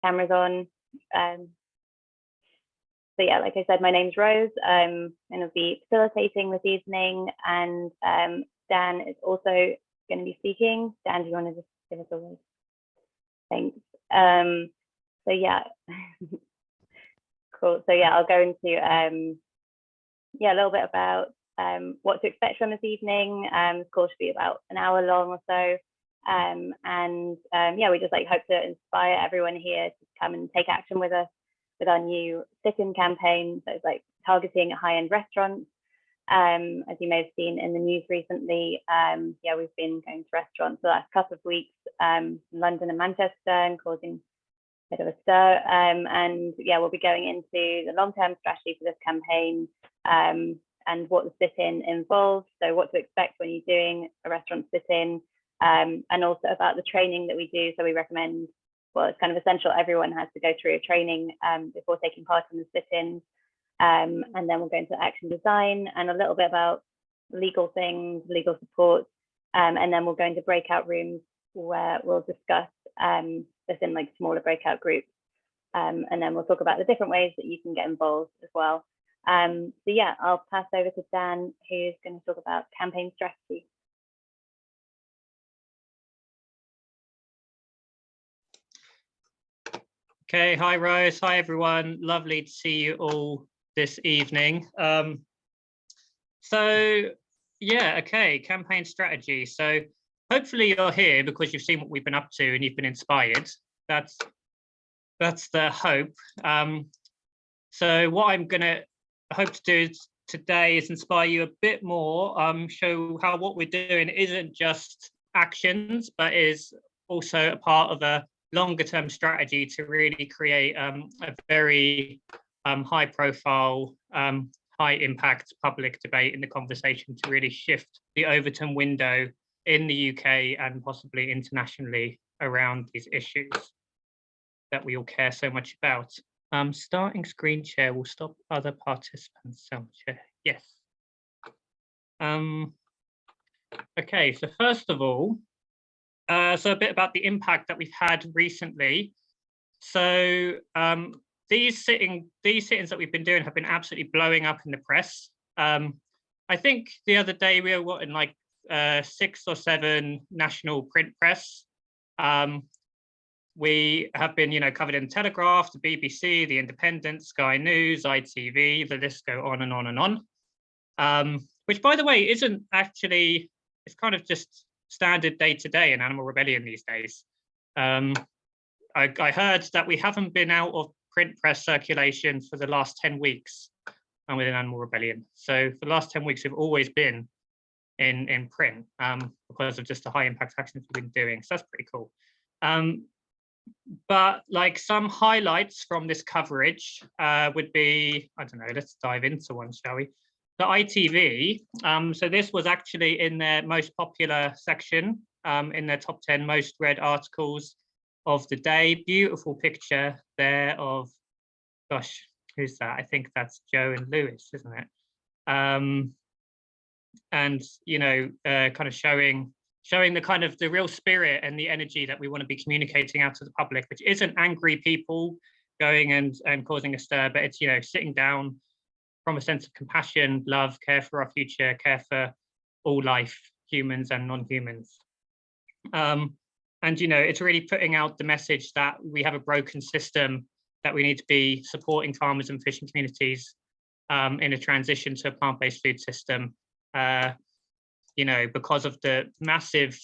cameras on. So yeah, like I said, my name's Rose. I'm going to be facilitating this evening, and Dan is also going to be speaking. Dan, do you want to just give us a word? Thanks. So yeah, cool. So yeah, I'll go into a little bit about what to expect from this evening. This course should be about an hour long or so. Yeah, we just hope to inspire everyone here to come and take action with us with our new sit-in campaign. So it's targeting high-end restaurants. As you may have seen in the news recently, we've been going to restaurants the last couple of weeks in London and Manchester and causing a bit of a stir. We'll be going into the long-term strategy for this campaign and what the sit-in involves. So what to expect when you're doing a restaurant sit-in, and also about the training that we do. So we recommend, well, it's kind of essential everyone has to go through a training before taking part in the sit-ins. And then we'll go into action design and a little bit about legal things, legal support. And then we'll go into breakout rooms where we'll discuss this in smaller breakout groups. And then we'll talk about the different ways that you can get involved as well. So yeah, I'll pass over to Dan, who's going to talk about campaign strategy. Okay, hi Rose, hi everyone. Lovely to see you all this evening. So yeah, okay, campaign strategy. So hopefully you're here because you've seen what we've been up to and you've been inspired. That's the hope. So what I'm gonna hope to do today is inspire you a bit more, show how what we're doing isn't just actions, but is also a part of a longer term strategy to really create a very high profile, high impact public debate in the conversation to really shift the Overton window in the UK and possibly internationally around these issues that we all care so much about. Starting screen share will stop other participants sound share. Yes. Okay, so first of all, so a bit about the impact that we've had recently. So these sit-ins that we've been doing have been absolutely blowing up in the press. I think the other day we were in 6 or 7 national print press. We have been, covered in Telegraph, the BBC, the Independent, Sky News, ITV. The list go on and on and on. Which, by the way, isn't actually. It's kind of just standard day to day in Animal Rebellion these days. I heard that we haven't been out of print press circulation for the last 10 weeks within Animal Rebellion. So for the last 10 weeks, we've always been in print because of just the high impact actions we've been doing. So that's pretty cool. But some highlights from this coverage would be, I don't know, let's dive into one, shall we? The ITV, so this was actually in their most popular section, in their top 10 most read articles of the day. Beautiful picture there of, gosh, who's that? I think that's Joe and Lewis, isn't it? And, kind of showing the kind of the real spirit and the energy that we want to be communicating out to the public, which isn't angry people going and causing a stir, but it's, sitting down from a sense of compassion, love, care for our future, care for all life, humans and non-humans. And, it's really putting out the message that we have a broken system, that we need to be supporting farmers and fishing communities in a transition to a plant-based food system, because of the massive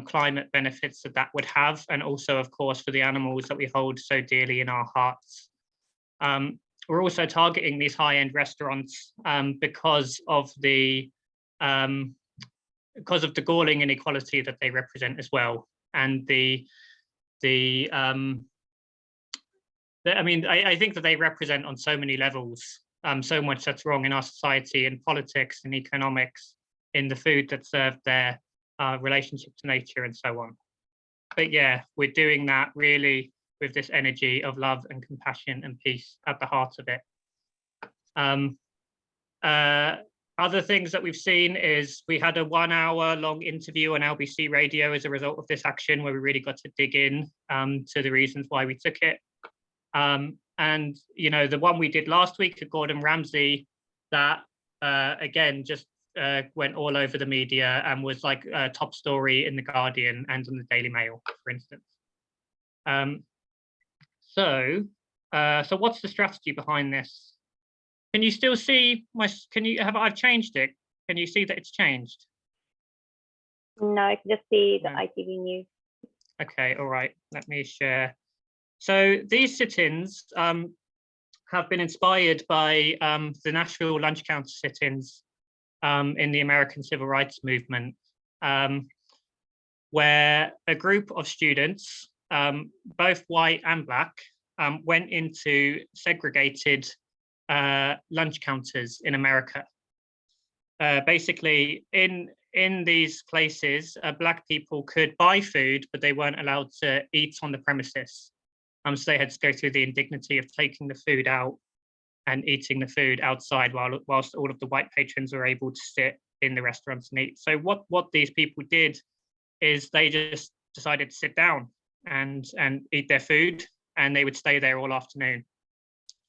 climate benefits that would have, and also, of course, for the animals that we hold so dearly in our hearts. We're also targeting these high-end restaurants because of the galling inequality that they represent as well, and I think that they represent on so many levels so much that's wrong in our society, in politics, in economics, in the food that's served there, relationship to nature, and so on. But yeah, we're doing that really with this energy of love and compassion and peace at the heart of it. Other things that we've seen is we had a 1 hour long interview on LBC radio as a result of this action, where we really got to dig in to the reasons why we took it. And the one we did last week at Gordon Ramsay, that again just went all over the media and was like a top story in the Guardian and on the Daily Mail, for instance. So what's the strategy behind this? Can you still see I've changed it? Can you see that it's changed? No, I can just see the ITV News. Okay, all right. Let me share. So these sit-ins have been inspired by the Nashville lunch counter sit-ins in the American Civil Rights Movement, where a group of students, both white and black, went into segregated lunch counters in America. Basically, in these places, black people could buy food, but they weren't allowed to eat on the premises. So they had to go through the indignity of taking the food out and eating the food outside whilst all of the white patrons were able to sit in the restaurants and eat. So what these people did is they just decided to sit down and eat their food, and they would stay there all afternoon.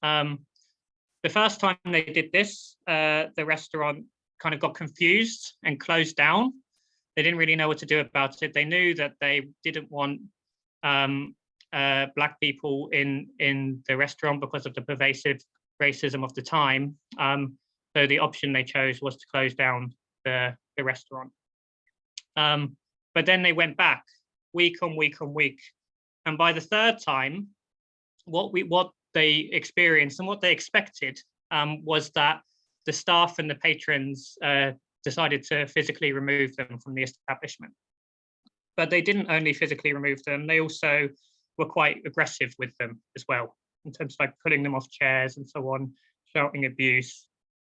The first time they did this, the restaurant kind of got confused and closed down. They didn't really know what to do about it. They knew that they didn't want black people in the restaurant because of the pervasive racism of the time. So the option they chose was to close down the restaurant. But then they went back week on week on week. And by the third time, what they experienced and what they expected was that the staff and the patrons decided to physically remove them from the establishment. But they didn't only physically remove them, they also were quite aggressive with them as well, in terms of like pulling them off chairs and so on, shouting abuse,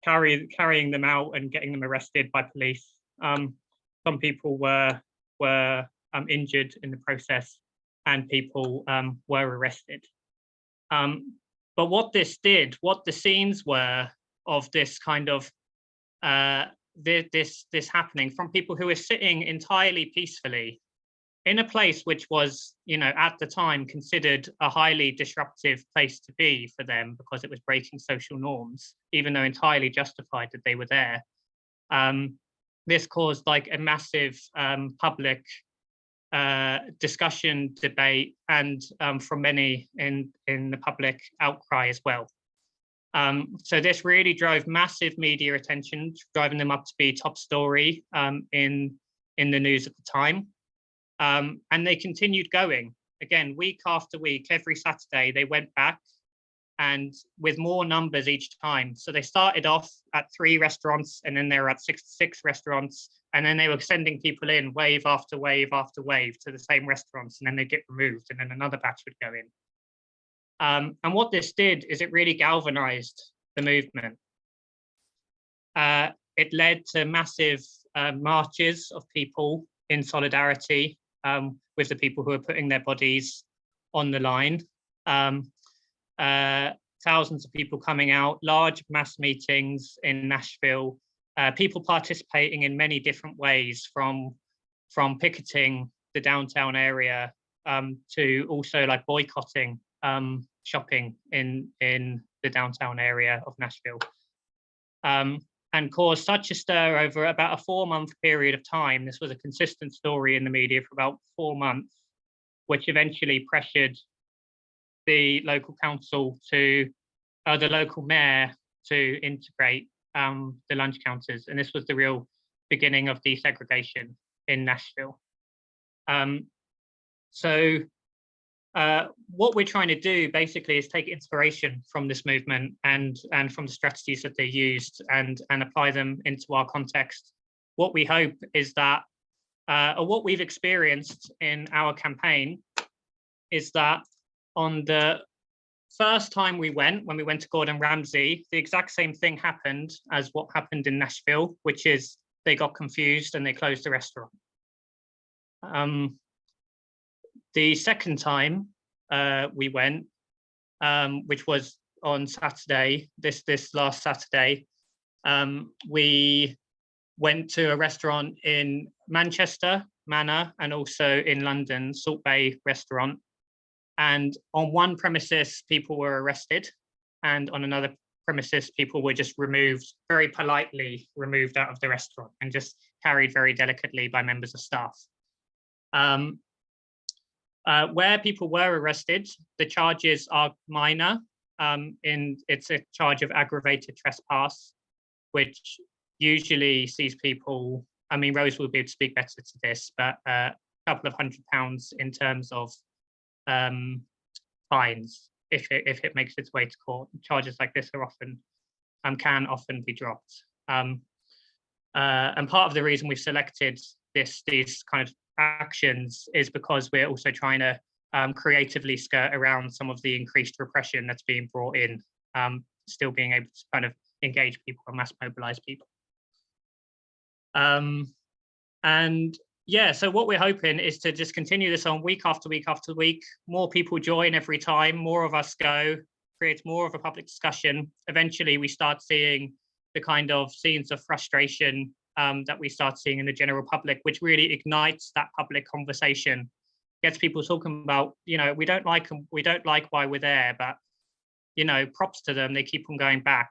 carrying them out and getting them arrested by police. Some people were injured in the process, and people were arrested. But what this did, what the scenes were of this kind of this happening from people who were sitting entirely peacefully in a place which was, at the time considered a highly disruptive place to be for them because it was breaking social norms, even though entirely justified that they were there. This caused like a massive public discussion, debate, and from many in the public outcry as well. So this really drove massive media attention, driving them up to be top story in the news at the time. And they continued going. Again, week after week, every Saturday, they went back, and with more numbers each time. So they started off at 3 restaurants, and then they were at 6 restaurants, and then they were sending people in wave after wave after wave to the same restaurants, and then they'd get removed, and then another batch would go in. And what this did is it really galvanized the movement. It led to massive marches of people in solidarity with the people who are putting their bodies on the line. Thousands of people coming out, large mass meetings in Nashville, people participating in many different ways, from picketing the downtown area to also like boycotting shopping in the downtown area of Nashville, and caused such a stir over about a 4-month period of time. This was a consistent story in the media for about 4 months, which eventually pressured the local council the local mayor to integrate the lunch counters. And this was the real beginning of desegregation in Nashville. So what we're trying to do basically is take inspiration from this movement and from the strategies that they used and apply them into our context. What we hope is that, or what we've experienced in our campaign, is that on the first time when we went to Gordon Ramsay, the exact same thing happened as what happened in Nashville, which is they got confused and they closed the restaurant. The second time we went, which was on Saturday, this last Saturday, we went to a restaurant in Manchester, Manor, and also in London, Salt Bay restaurant. And on one premises, people were arrested, and on another premises, people were just removed, very politely removed out of the restaurant and just carried very delicately by members of staff. Where people were arrested, the charges are minor. It's a charge of aggravated trespass, which usually sees people, I mean, Rose will be able to speak better to this, but a couple of £100 in terms of fines if it makes its way to court. Charges like this are often can often be dropped. And part of the reason we've selected these kind of actions is because we're also trying to creatively skirt around some of the increased repression that's being brought in, still being able to kind of engage people and mass mobilize people. And yeah, so what we're hoping is to just continue this on week after week after week. More people join every time, more of us go, creates more of a public discussion. Eventually, we start seeing the kind of scenes of frustration that we start seeing in the general public, which really ignites that public conversation, gets people talking about, you know, we don't like them, we don't like why we're there, but, you know, props to them, they keep on going back.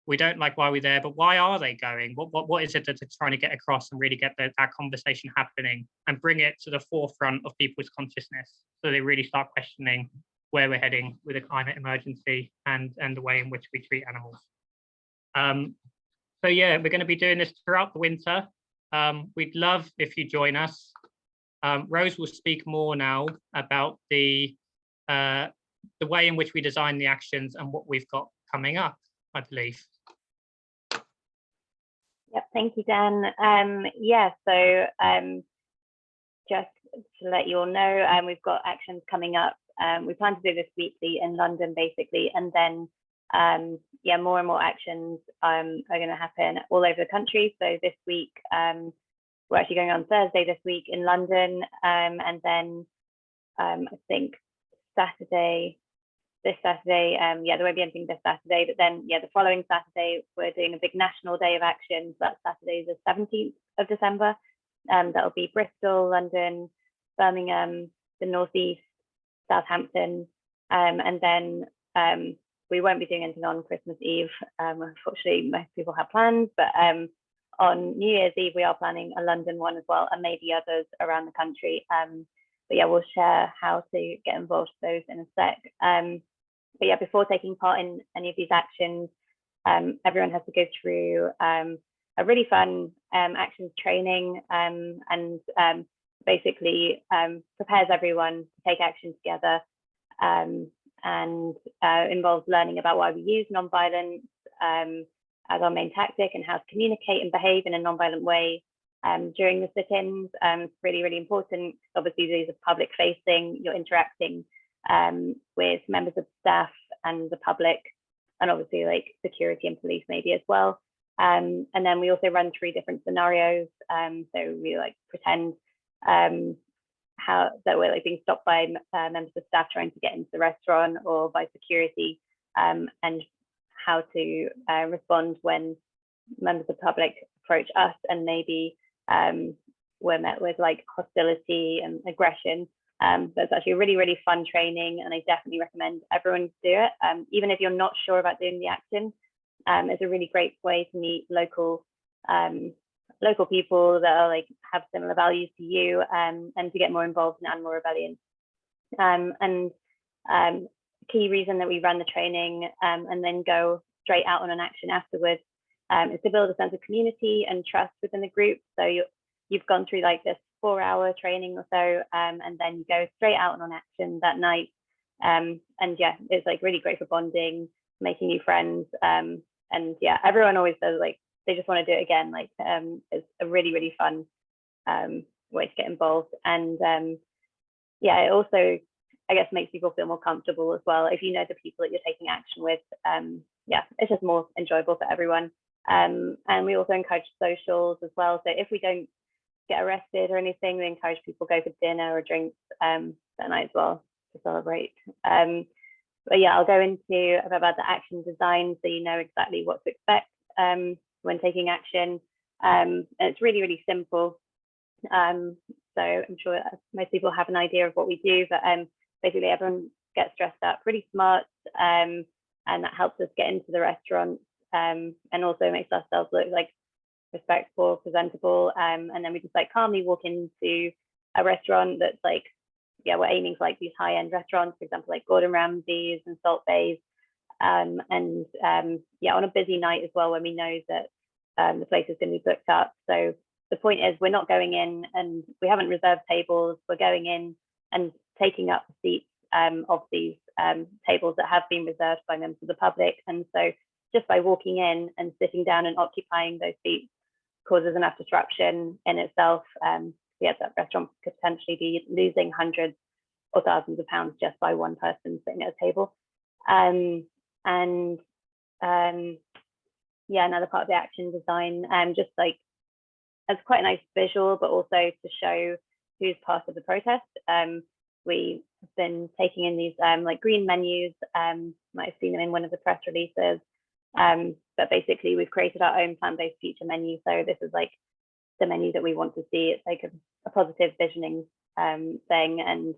We don't like why we're there, but why are they going? What is it that they're trying to get across, and really get that conversation happening and bring it to the forefront of people's consciousness, so they really start questioning where we're heading with a climate emergency and the way in which we treat animals. So yeah, we're going to be doing this throughout the winter. We'd love if you join us. Rose will speak more now about the way in which we design the actions and what we've got coming up, I believe. Yep, thank you, Dan. Yeah, so just to let you all know, we've got actions coming up. We plan to do this weekly in London, basically, and then yeah, more and more actions are going to happen all over the country. So this week, we're actually going on Thursday this week in London, and then I think this Saturday, yeah, there won't be anything this Saturday, but then, yeah, the following Saturday, we're doing a big national day of action. So that's Saturday, the 17th of December. That'll be Bristol, London, Birmingham, the Northeast, Southampton, and then we won't be doing anything on Christmas Eve. Unfortunately, most people have plans, but on New Year's Eve, we are planning a London one as well, and maybe others around the country. But yeah, we'll share how to get involved with those in a sec. But yeah, before taking part in any of these actions, everyone has to go through a really fun actions training, and basically prepares everyone to take action together, and involves learning about why we use nonviolence as our main tactic, and how to communicate and behave in a nonviolent way during the sit-ins. It's really, really important. Obviously, these are public facing, you're interacting with members of staff and the public, and obviously like security and police maybe as well. And then we also run 3 different scenarios. So we like pretend how that we're like being stopped by members of staff trying to get into the restaurant, or by security, and how to respond when members of the public approach us and maybe we're met with like hostility and aggression. That's actually a really, really fun training, and I definitely recommend everyone do it. Even if you're not sure about doing the action, it's a really great way to meet local people that are like have similar values to you, and to get more involved in animal rebellion. And key reason that we run the training and then go straight out on an action afterwards is to build a sense of community and trust within the group. So you've gone through like this 4-hour training or so, and then you go straight out on action that night. And yeah, it's like really great for bonding, making new friends. And yeah, everyone always says like they just want to do it again. Like it's a really, really fun way to get involved. And yeah, it also, I guess, makes people feel more comfortable as well. If you know the people that you're taking action with, yeah, it's just more enjoyable for everyone. And we also encourage socials as well. So if we don't get arrested or anything, we encourage people to go for dinner or drinks that night as well to celebrate. But yeah, I'll go into about the action design so you know exactly what to expect when taking action. And it's really, really simple. So I'm sure most people have an idea of what we do, but basically everyone gets dressed up pretty smart, and that helps us get into the restaurant, and also makes ourselves look like respectful, presentable, and then we just like calmly walk into a restaurant that's like, yeah, we're aiming for like these high-end restaurants, for example, like Gordon Ramsay's and Salt Bay's, and yeah, on a busy night as well, when we know that the place is going to be booked up. So the point is, we're not going in and we haven't reserved tables. We're going in and taking up the seats of these tables that have been reserved by members of the public. And so just by walking in and sitting down and occupying those seats causes enough disruption in itself. Yes, that restaurant could potentially be losing hundreds or thousands of pounds just by one person sitting at a table. Yeah, another part of the action design, just like as quite a nice visual, but also to show who's part of the protest. We have been taking in these like green menus, might have seen them in one of the press releases, but basically we've created our own plant-based future menu. So this is like the menu that we want to see. It's like a positive visioning thing, and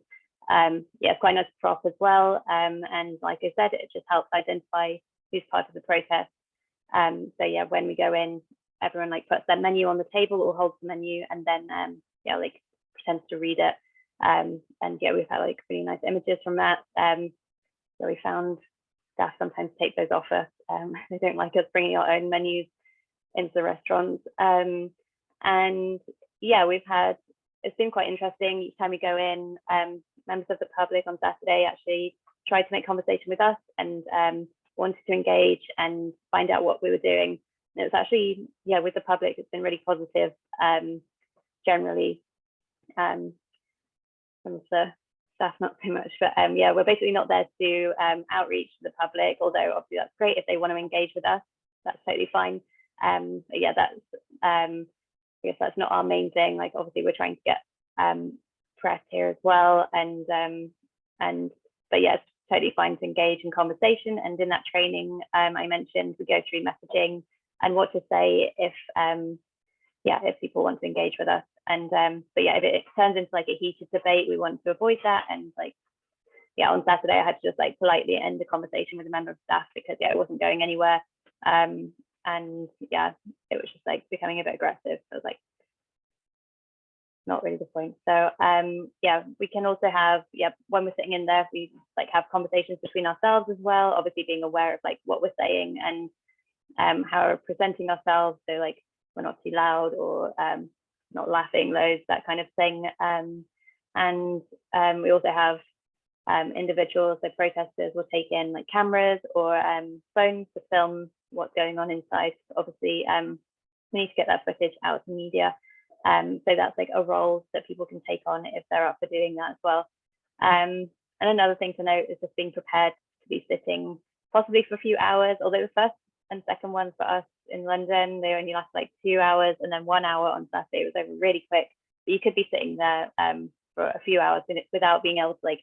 yeah, it's quite a nice prop as well. And like I said, it just helps identify who's part of the protest. So yeah, when we go in, everyone like puts their menu on the table or holds the menu, and then yeah, like pretends to read it. And yeah, we've had like really nice images from that. So we found staff sometimes take those off us. They don't like us bringing our own menus into the restaurants. And yeah, it's been quite interesting each time we go in. Members of the public on Saturday actually tried to make conversation with us and wanted to engage and find out what we were doing. And it was actually, yeah, with the public, it's been really positive generally. Some of the staff not so much, but yeah, we're basically not there to do outreach to the public, although obviously that's great if they want to engage with us, that's totally fine. But yeah, that's I guess that's not our main thing. Like obviously we're trying to get press here as well, and but yeah, it's totally fine to engage in conversation. And in that training I mentioned, we go through messaging and what to say if yeah, if people want to engage with us. And but yeah, if it turns into like a heated debate, we want to avoid that. And like yeah, on Saturday I had to just like politely end the conversation with a member of staff because yeah, it wasn't going anywhere. And yeah, it was just like becoming a bit aggressive. So I was like, not really the point. So yeah, we can also have, yeah, when we're sitting in there, we like have conversations between ourselves as well, obviously being aware of like what we're saying and how we're presenting ourselves. So like we're not too loud or not laughing loads, that kind of thing. And we also have individuals, so protesters will take in like cameras or phones to film what's going on inside. Obviously, we need to get that footage out to media. So that's like a role that people can take on if they're up for doing that as well. And another thing to note is just being prepared to be sitting possibly for a few hours, although the first and second ones for us in London, they only last like 2 hours, and then 1 hour on Saturday. It was over really quick, but you could be sitting there for a few hours without being able to like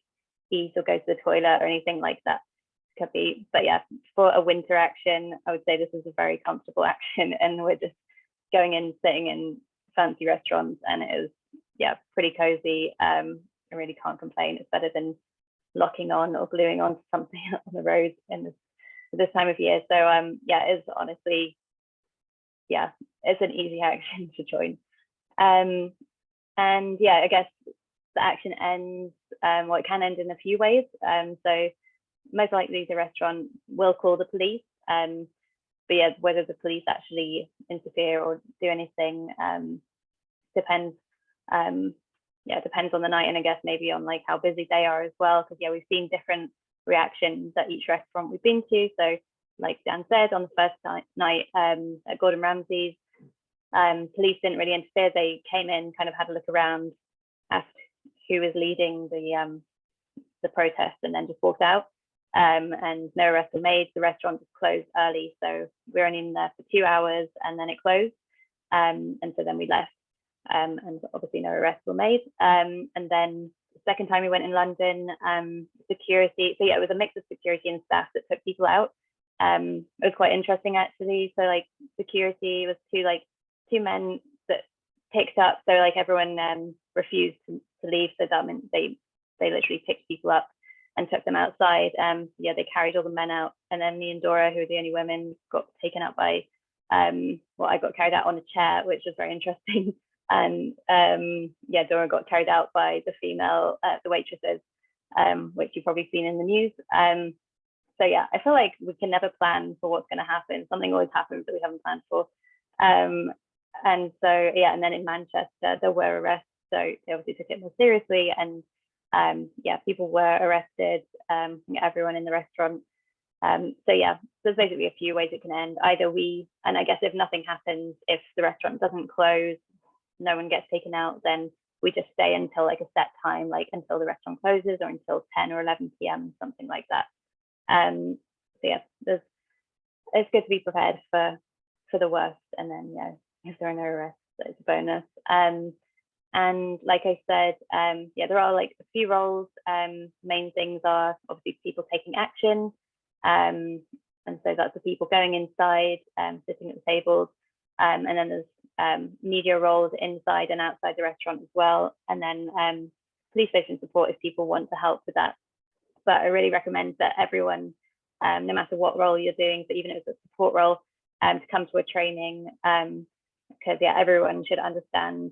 eat or go to the toilet or anything like that. Could be, but yeah, for a winter action, I would say this is a very comfortable action, and we're just going in, sitting in fancy restaurants, and it is, yeah, pretty cozy. I really can't complain. It's better than locking on or gluing on to something on the road in this time of year. So yeah, it's honestly, yeah, it's an easy action to join. And yeah, I guess the action ends, well, it can end in a few ways. So most likely the restaurant will call the police, but yeah, whether the police actually interfere or do anything depends. Yeah, it depends on the night, and I guess maybe on like how busy they are as well, because yeah, we've seen different reactions at each restaurant we've been to. So like Dan said, on the first night at Gordon Ramsay's, police didn't really interfere. They came in, kind of had a look around, asked who was leading the protest, and then just walked out. And no arrests were made. The restaurant was closed early, so we were only in there for 2 hours, and then it closed. And so then we left, and obviously no arrests were made. And then the second time we went in London, security. So yeah, it was a mix of security and staff that took people out. It was quite interesting actually. So like security was two men that picked up. So like everyone refused to leave. So that meant they literally picked people up and took them outside. Yeah, they carried all the men out, and then me and Dora, who were the only women, got taken out by, well, I got carried out on a chair, which was very interesting. And yeah, Dora got carried out by the female, the waitresses, which you've probably seen in the news. So yeah, I feel like we can never plan for what's going to happen. Something always happens that we haven't planned for. And so yeah, and then in Manchester there were arrests, so they obviously took it more seriously, and yeah, people were arrested, everyone in the restaurant. So yeah, there's basically a few ways it can end. Either we, and I guess if nothing happens, if the restaurant doesn't close, no one gets taken out, then we just stay until like a set time, like until the restaurant closes or until 10 or 11 p.m, something like that. So yeah, it's good to be prepared for the worst, and then yeah, if there are no arrests, it's a bonus. And like I said, yeah, there are like a few roles. Main things are obviously people taking action, and so that's the people going inside, sitting at the tables, and then there's media roles inside and outside the restaurant as well, and then police station support if people want to help with that. But I really recommend that everyone, no matter what role you're doing, but even if it's a support role, to come to a training, because yeah, everyone should understand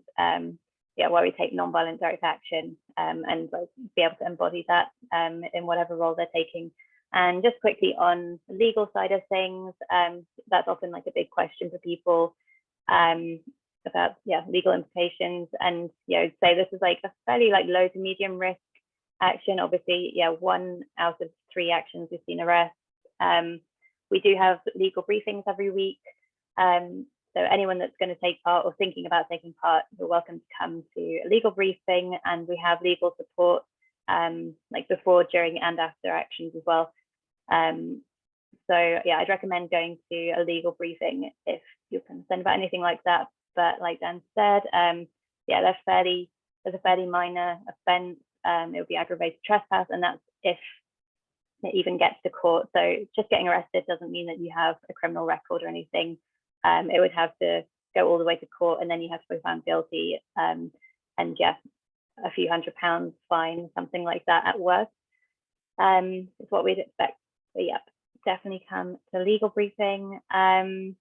yeah, why we take non-violent direct action, and like, be able to embody that in whatever role they're taking. And just quickly on the legal side of things, that's often like a big question for people, about yeah, legal implications. And you know, say this is like a fairly like low to medium risk action. Obviously, yeah, 1 out of 3 actions we've seen arrests. We do have legal briefings every week. So anyone that's going to take part or thinking about taking part, you're welcome to come to a legal briefing, and we have legal support like before, during, and after actions as well. So yeah, I'd recommend going to a legal briefing if you're concerned about anything like that. But like Dan said, yeah, there's a fairly minor offence. It will be aggravated trespass, and that's if it even gets to court. So just getting arrested doesn't mean that you have a criminal record or anything. It would have to go all the way to court, and then you have to be found guilty, and yeah, a few £100 fine, something like that at worst, is what we'd expect. But yeah, definitely come to the legal briefing. And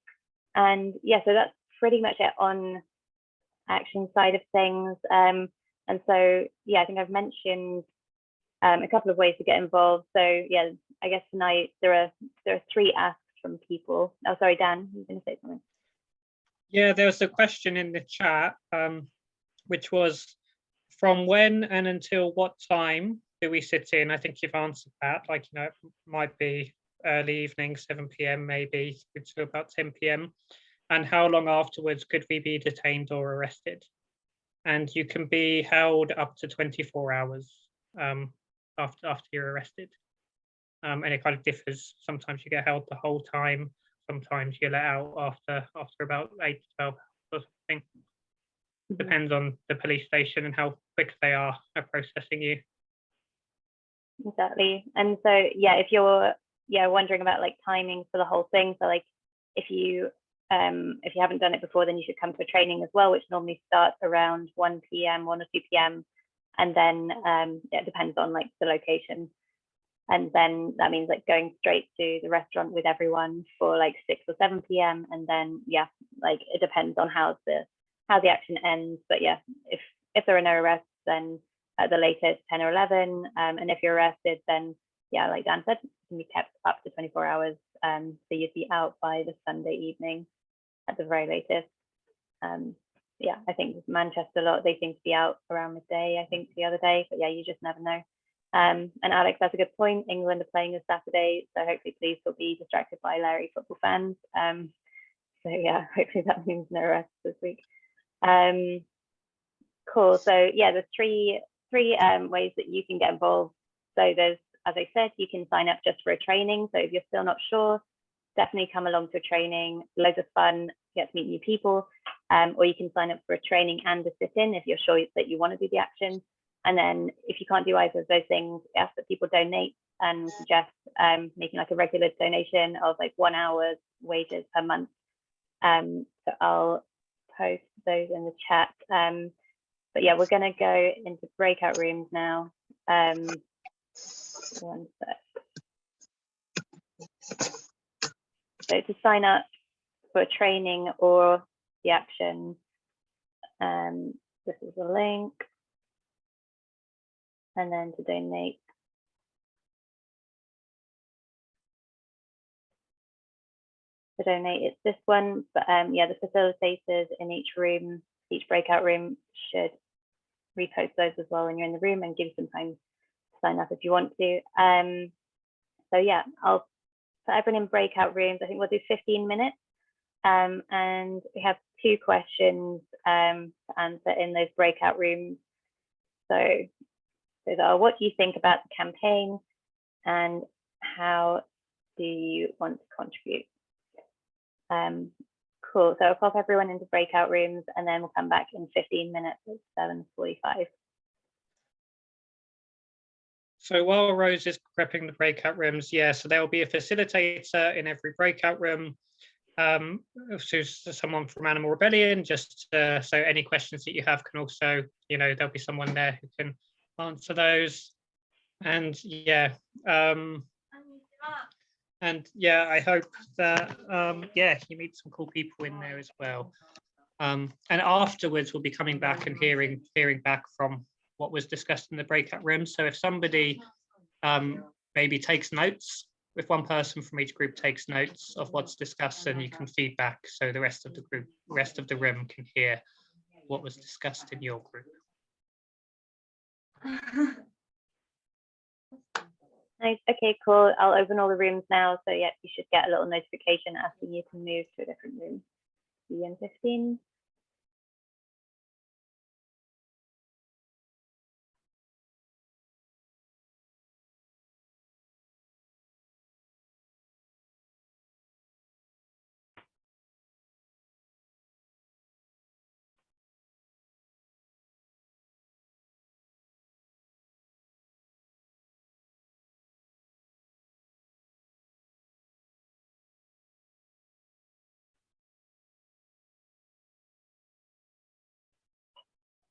yeah, so that's pretty much it on action side of things. And so yeah, I think I've mentioned a couple of ways to get involved. So yeah, I guess tonight there are 3 asks from people. Oh, sorry, Dan, you were going to say something. Yeah, there was a question in the chat, which was, from when and until what time do we sit in? I think you've answered that. Like, you know, it might be early evening, 7 p.m. maybe, to about 10 p.m. And how long afterwards could we be detained or arrested? And you can be held up to 24 hours after you're arrested. And it kind of differs. Sometimes you get held the whole time. Sometimes you're let out after about 8 to 12 hours or something. Depends on the police station and how quick they are at processing you. Exactly. And so yeah, if you're wondering about like timing for the whole thing, so like if you haven't done it before, then you should come to a training as well, which normally starts around 1 p.m, 1 or 2 p.m, and then it depends on like the location. And then that means like going straight to the restaurant with everyone for like 6 or 7 p.m. And then yeah, like it depends on how the action ends. But yeah, if there are no arrests, then at the latest 10 or 11. And if you're arrested, then yeah, like Dan said, you can be kept up to 24 hours. So you'd be out by the Sunday evening at the very latest. Yeah, I think Manchester a lot, they seem to be out around midday, I think the other day, but yeah, you just never know. And Alex, that's a good point. England are playing this Saturday, so hopefully police will be distracted by Larry football fans. So yeah, hopefully that means no arrests this week. Cool. So yeah, there's three ways that you can get involved. So there's, as I said, you can sign up just for a training. So if you're still not sure, definitely come along to a training. Loads of fun, get to meet new people. Or you can sign up for a training and a sit-in if you're sure that you want to do the action. And then if you can't do either of those things, ask that people donate, and suggest making like a regular donation of like 1 hour's wages per month. So I'll post those in the chat. But yeah, we're going to go into breakout rooms now. One sec. So to sign up for training or the action, this is the link. And then to donate. To donate, it's this one, but yeah, the facilitators in each room, each breakout room should repost those as well when you're in the room and give you some time to sign up if you want to. So yeah, I'll put everyone in breakout rooms. I think we'll do 15 minutes. And we have 2 questions to answer in those breakout rooms. So those are, what do you think about the campaign and how do you want to contribute? Cool, so I'll pop everyone into breakout rooms and then we'll come back in 15 minutes at 7:45. So while Rose is prepping the breakout rooms, yeah, so there will be a facilitator in every breakout room. So someone from Animal Rebellion, just so any questions that you have can also, there'll be someone there who can answer those. And yeah, I hope that you meet some cool people in there as well. And afterwards, we'll be coming back and hearing back from what was discussed in the breakout room. So if somebody maybe takes notes, if one person from each group takes notes of what's discussed, then you can feed back so the rest of the room can hear what was discussed in your group. Nice. Okay, cool. I'll open all the rooms now. So yeah, you should get a little notification asking you to move to a different room. See you in 15.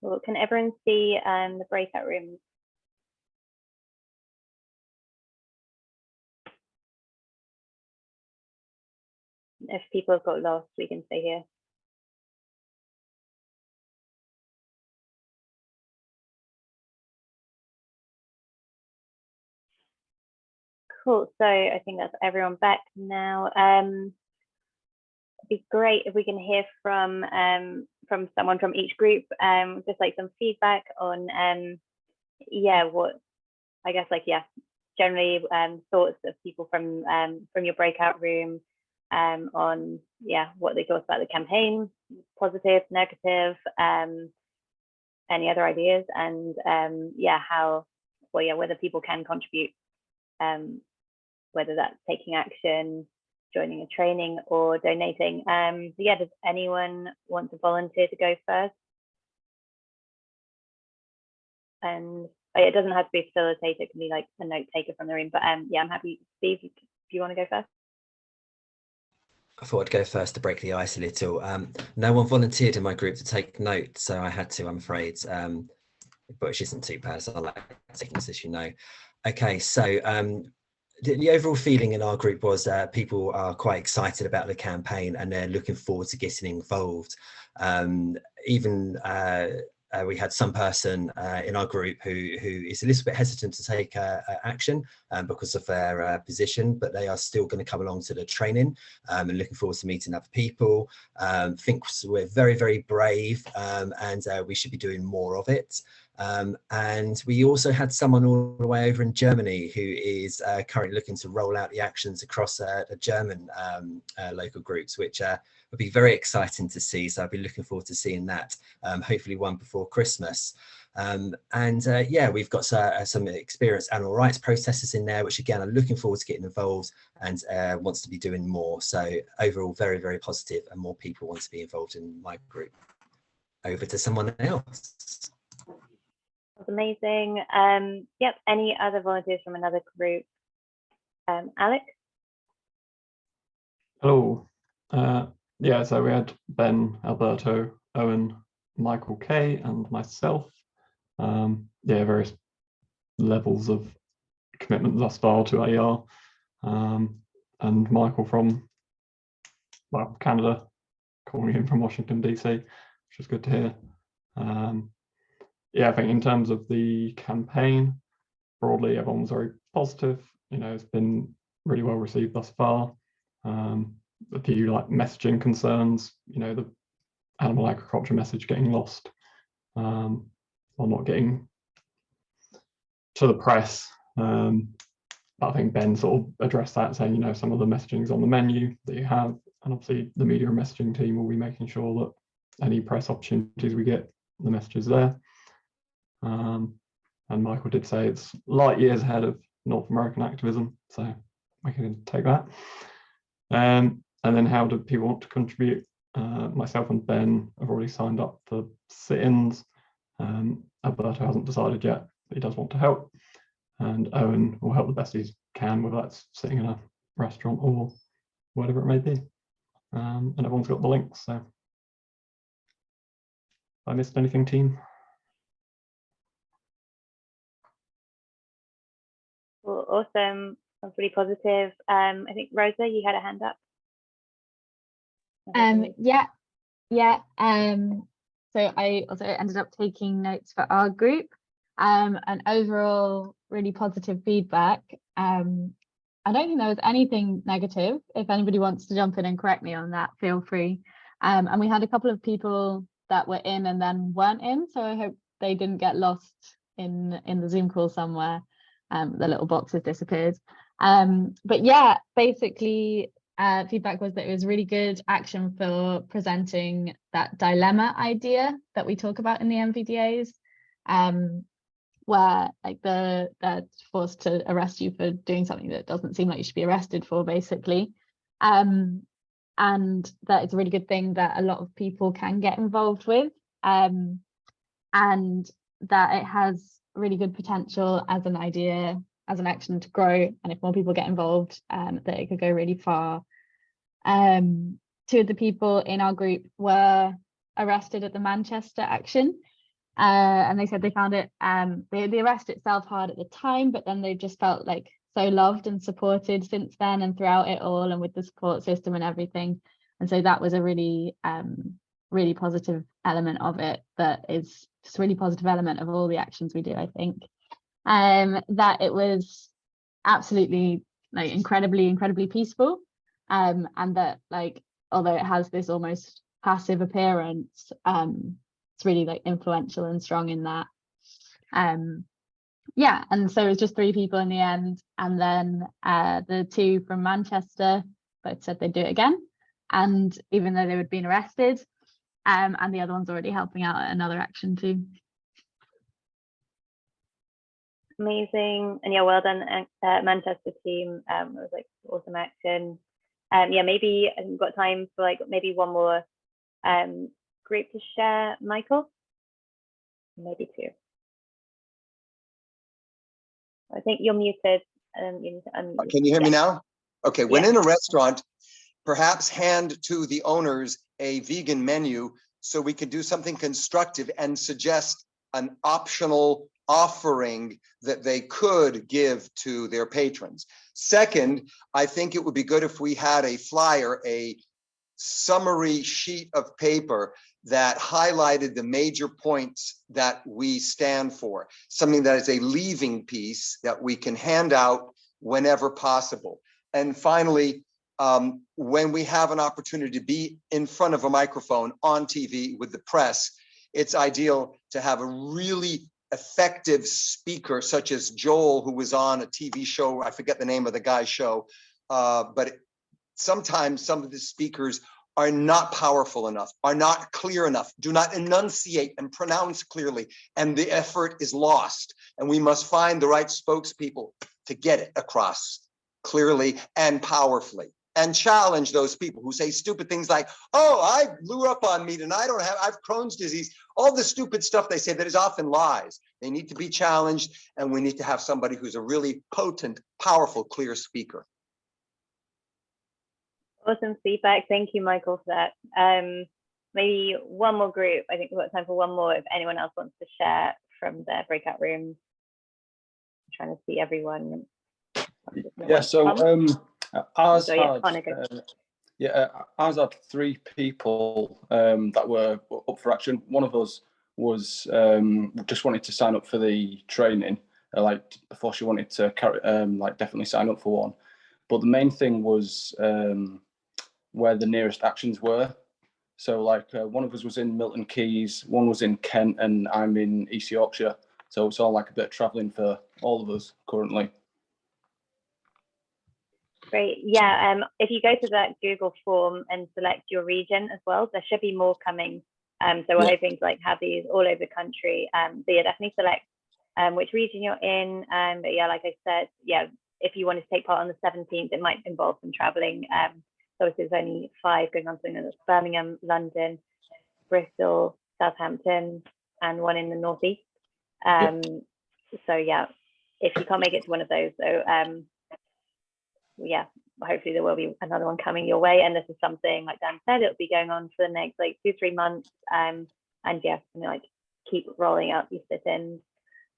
Well, can everyone see the breakout rooms? If people have got lost, we can stay here. Cool. So I think that's everyone back now. It'd be great if we can hear from someone from each group, just like some feedback on what I guess generally thoughts of people from your breakout room on what they thought about the campaign, positive, negative, any other ideas, and whether people can contribute, whether that's taking action, joining a training, or donating. Does anyone want to volunteer to go first? And it doesn't have to be a facilitator, it can be like a note taker from the room, but I'm happy. Steve, if you want to go first. I thought I'd go first to break the ice a little. No one volunteered in my group to take notes, so I had to, I'm afraid, which isn't too bad, so I like taking this, as you know. Okay, so the overall feeling in our group was people are quite excited about the campaign and they're looking forward to getting involved. We had some person in our group who is a little bit hesitant to take action because of their position, but they are still going to come along to the training and looking forward to meeting other people. Think we're very, very brave and we should be doing more of it. And we also had someone all the way over in Germany who is currently looking to roll out the actions across the German local groups, which would be very exciting to see. So I'll be looking forward to seeing that, hopefully one before Christmas. We've got some experienced animal rights protesters in there, which again, are looking forward to getting involved and wants to be doing more. So overall, very, very positive, and more people want to be involved in my group. Over to someone else. That's amazing. Any other volunteers from another group? Alec? Hello. So we had Ben, Alberto, Owen, Michael K, and myself. Various levels of commitment thus far to AR, and Michael from Canada calling in from Washington DC, which is good to hear. Yeah, I think in terms of the campaign, broadly everyone was very positive. It's been really well received thus far. A few messaging concerns, the animal agriculture message getting lost, or not getting to the press. But I think Ben sort of addressed that, saying, some of the messaging's on the menu that you have, and obviously the media and messaging team will be making sure that any press opportunities we get, the message is there. And Michael did say it's light years ahead of North American activism, so we can take that. And then how do people want to contribute? Myself and Ben have already signed up for sit-ins. Alberto hasn't decided yet, but he does want to help. And Owen will help the best he can, whether that's sitting in a restaurant or whatever it may be. And everyone's got the links, so. Have I missed anything, team? Well, awesome. Sounds really positive. I think Rosa, you had a hand up. Yeah. So I also ended up taking notes for our group, and overall really positive feedback. I don't think there was anything negative. If anybody wants to jump in and correct me on that, feel free. And we had a couple of people that were in and then weren't in, so I hope they didn't get lost in the Zoom call somewhere. The little boxes disappeared. But yeah, basically feedback was that it was really good action for presenting that dilemma idea that we talk about in the MVDAs, where they're forced to arrest you for doing something that doesn't seem like you should be arrested for, basically. And that it's a really good thing that a lot of people can get involved with, and that it has really good potential as an idea, as an action to grow, and if more people get involved, that it could go really far. Two of the people in our group were arrested at the Manchester action, and they said they found it, the arrest itself hard at the time, but then they just felt like so loved and supported since then and throughout it all, and with the support system and everything. And so that was a really really positive element of it, that is just a really positive element of all the actions we do, I think. That it was absolutely incredibly peaceful, and that although it has this almost passive appearance, it's really influential and strong in that. Yeah, and so it was just 3 people in the end, and then the 2 from Manchester both said they'd do it again, and even though they had been arrested, and the other one's already helping out at another action too. Amazing. And yeah, well done, Manchester team. It was awesome action. Yeah, maybe I think we've got time for maybe one more group to share. Michael, maybe 2. I think you're muted. You need to unmute. Can you hear me now? Okay, when in a restaurant, perhaps hand to the owners a vegan menu so we can do something constructive and suggest an optional offering that they could give to their patrons. Second, I think it would be good if we had a flyer, a summary sheet of paper that highlighted the major points that we stand for, something that is a leaving piece that we can hand out whenever possible. And finally, when we have an opportunity to be in front of a microphone on TV with the press, it's ideal to have a really effective speaker such as Joel, who was on a TV show. I forget the name of the guy's show, but sometimes some of the speakers are not powerful enough, are not clear enough, do not enunciate and pronounce clearly, and the effort is lost. And we must find the right spokespeople to get it across clearly and powerfully, and challenge those people who say stupid things like, oh, I blew up on meat and I have Crohn's disease. All the stupid stuff they say that is often lies. They need to be challenged, and we need to have somebody who's a really potent, powerful, clear speaker. Awesome feedback. Thank you, Michael, for that. Maybe one more group. I think we've got time for one more if anyone else wants to share from their breakout rooms. trying to see everyone. Yeah, so ours So, yeah, Connor, go. ours had 3 people that were up for action. One of us was just wanted to sign up for the training, like before she wanted to carry, like definitely sign up for one. But the main thing was where the nearest actions were. So like one of us was in Milton Keynes, one was in Kent, and I'm in East Yorkshire. So it's all like a bit of travelling for all of us currently. Great. Yeah. If you go to that Google form and select your region as well, there should be more coming. So we're hoping to like have these all over the country. So yeah, definitely select which region you're in. But yeah, like I said, yeah, if you want to take part on the 17th, it might involve some traveling. So obviously there's only 5 going on, so that's Birmingham, London, Bristol, Southampton, and one in the northeast. So yeah, if you can't make it to one of those, so yeah, hopefully there will be another one coming your way. And this is something, like Dan said, it'll be going on for the next like 2-3 months. And yeah, like keep rolling out these sit-ins.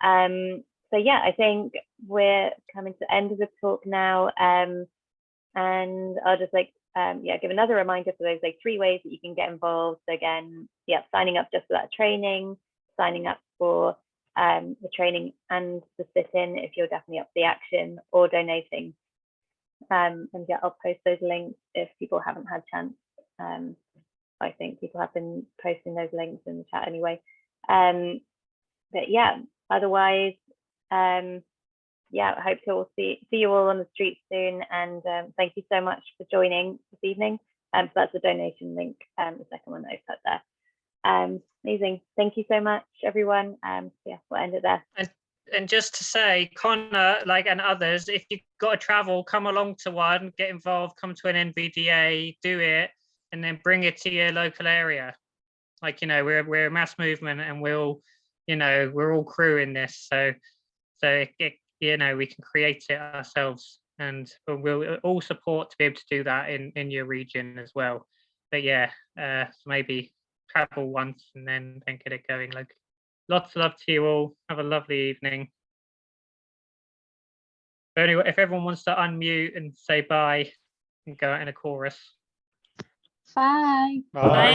So yeah, I think we're coming to the end of the talk now. And I'll just like yeah, give another reminder for those like 3 ways that you can get involved. So again, yeah, signing up just for that training, signing up for the training and the sit-in if you're definitely up for the action, or donating. And yeah, I'll post those links if people haven't had chance. I think people have been posting those links in the chat anyway. But yeah, otherwise, yeah, I hope to all see you all on the street soon. And thank you so much for joining this evening. So that's the donation link, the second one that I put there. Amazing. Thank you so much, everyone. Yeah, we'll end it there. And just to say, Connor, like, and others, if you've got to travel, come along to one, get involved, come to an NVDA, do it, and then bring it to your local area. Like, you know, we're a mass movement, and we'll, you know, we're all crew in this. So you know, we can create it ourselves, and we'll all support to be able to do that in your region as well. But yeah, so maybe travel once and then get it going. Like, lots of love to you all. Have a lovely evening. But anyway, if everyone wants to unmute and say bye and go out in a chorus. Bye. Bye. Bye.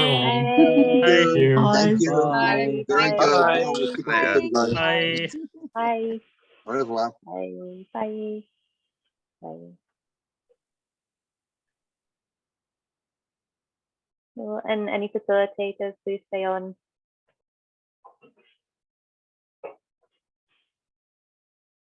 Thank you. Thank you. Bye. Very good. Bye. Bye. Bye. Au revoir. Bye. Bye. Bye. Well, and any facilitators, please stay on.